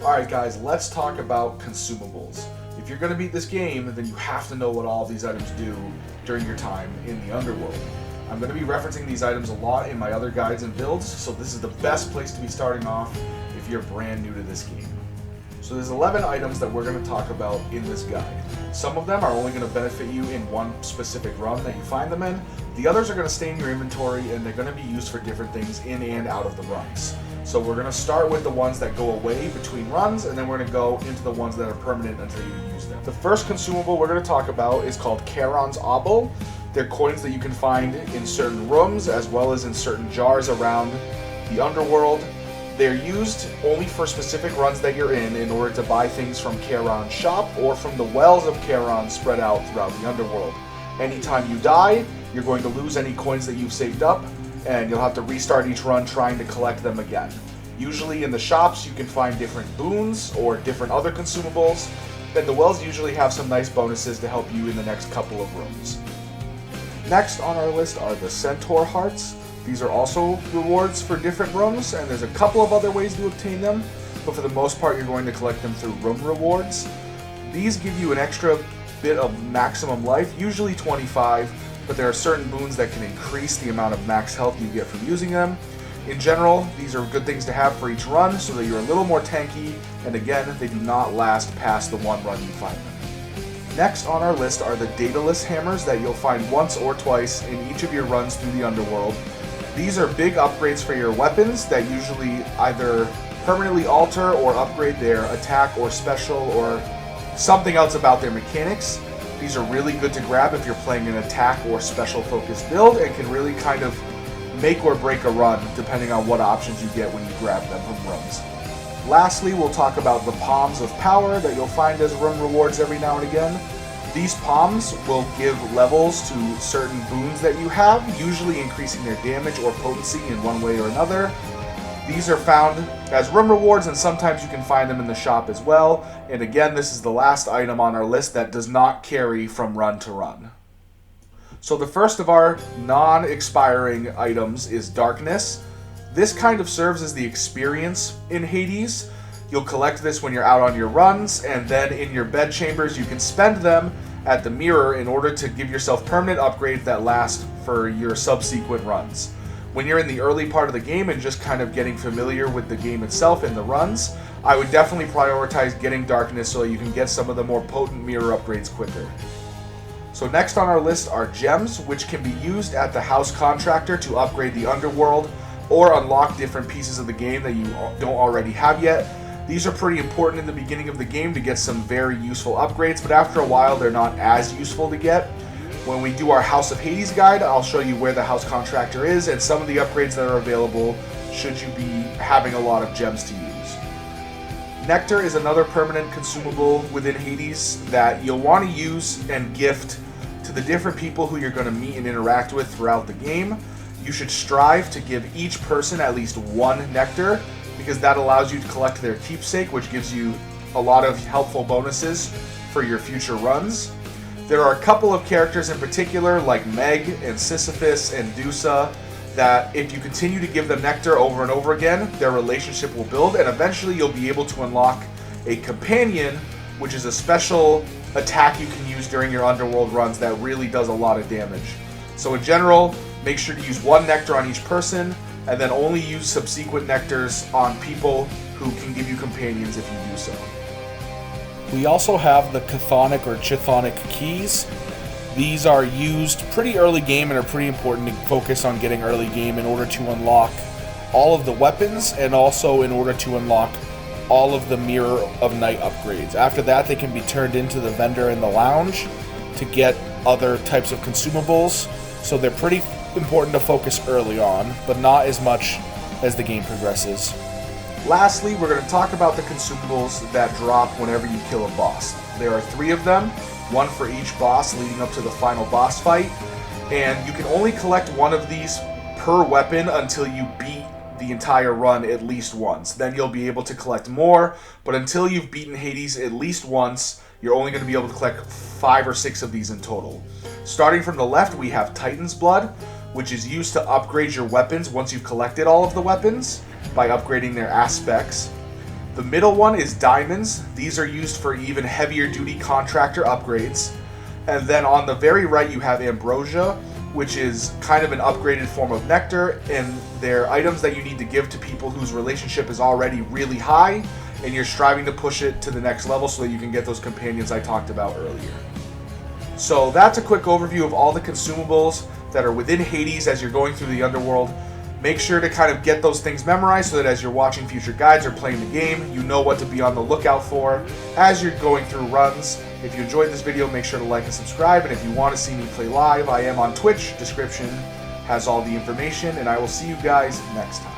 Alright guys, let's talk about consumables. If you're going to beat this game, then you have to know what all of these items do during your time in the Underworld. I'm going to be referencing these items a lot in my other guides and builds, so this is the best place to be starting off if you're brand new to this game. So there's 11 items that we're going to talk about in this guide. Some of them are only going to benefit you in one specific run that you find them in. The others are going to stay in your inventory and they're going to be used for different things in and out of the runs. So we're going to start with the ones that go away between runs, and then we're going to go into the ones that are permanent until you use them. The first consumable we're going to talk about is called Carnos Abo. They're coins that you can find in certain rooms as well as in certain jars around the Underworld. They're used only for specific runs that you're in order to buy things from Charon's shop or from the wells of Charon spread out throughout the Underworld. Anytime you die, you're going to lose any coins that you've saved up, and you'll have to restart each run trying to collect them again. Usually in the shops you can find different boons or different other consumables, and the wells usually have some nice bonuses to help you in the next couple of rooms. Next on our list are the Centaur Hearts. These are also rewards for different rooms, and there's a couple of other ways to obtain them, but for the most part you're going to collect them through room rewards. These give you an extra bit of maximum life, usually 25, but there are certain boons that can increase the amount of max health you get from using them. In general, these are good things to have for each run so that you're a little more tanky, and again, they do not last past the one run you find them. Next on our list are the Daedalus Hammers that you'll find once or twice in each of your runs through the Underworld. These are big upgrades for your weapons that usually either permanently alter or upgrade their attack or special or something else about their mechanics. These are really good to grab if you're playing an attack or special focused build, and can really kind of make or break a run depending on what options you get when you grab them from rooms. Lastly, we'll talk about the Palms of Power that you'll find as room rewards every now and again. These palms will give levels to certain boons that you have, usually increasing their damage or potency in one way or another. These are found as room rewards, and sometimes you can find them in the shop as well. And again, this is the last item on our list that does not carry from run to run. So the first of our non-expiring items is Darkness. This kind of serves as the experience in Hades. You'll collect this when you're out on your runs, and then in your bed chambers you can spend them at the mirror in order to give yourself permanent upgrades that last for your subsequent runs. When you're in the early part of the game and just kind of getting familiar with the game itself and the runs, I would definitely prioritize getting Darkness so you can get some of the more potent mirror upgrades quicker. So next on our list are Gems, which can be used at the House Contractor to upgrade the Underworld or unlock different pieces of the game that you don't already have yet. These are pretty important in the beginning of the game to get some very useful upgrades, but after a while they're not as useful to get. When we do our House of Hades guide, I'll show you where the House Contractor is and some of the upgrades that are available should you be having a lot of gems to use. Nectar is another permanent consumable within Hades that you'll want to use and gift to the different people who you're going to meet and interact with throughout the game. You should strive to give each person at least one nectar, because that allows you to collect their keepsake, which gives you a lot of helpful bonuses for your future runs. There are a couple of characters in particular, like Meg and Sisyphus and Dusa, that if you continue to give them nectar over and over again, their relationship will build, and eventually you'll be able to unlock a companion, which is a special attack you can use during your Underworld runs that really does a lot of damage. So in general, make sure to use one nectar on each person, and then only use subsequent nectars on people who can give you companions if you do so. We also have the Chthonic or Chthonic keys. These are used pretty early game and are pretty important to focus on getting early game in order to unlock all of the weapons and also in order to unlock all of the Mirror of Night upgrades. After that, they can be turned into the vendor in the lounge to get other types of consumables. So they're pretty important to focus early on, but not as much as the game progresses. Lastly, we're going to talk about the consumables that drop whenever you kill a boss. There are 3 of them, one for each boss leading up to the final boss fight, and you can only collect one of these per weapon until you beat the entire run at least once. Then you'll be able to collect more, but until you've beaten Hades at least once, you're only going to be able to collect 5 or 6 of these in total. Starting from the left, we have Titan's Blood, which is used to upgrade your weapons once you've collected all of the weapons by upgrading their aspects. The middle one is diamonds. These are used for even heavier duty contractor upgrades. And then on the very right you have ambrosia, which is kind of an upgraded form of nectar, and they're items that you need to give to people whose relationship is already really high, and you're striving to push it to the next level so that you can get those companions I talked about earlier. So that's a quick overview of all the consumables that are within Hades as you're going through the Underworld. Make sure to kind of get those things memorized so that as you're watching future guides or playing the game, you know what to be on the lookout for as you're going through runs. If you enjoyed this video, make sure to like and subscribe, and if you want to see me play live, I am on Twitch. Description has all the information, and I will see you guys next time.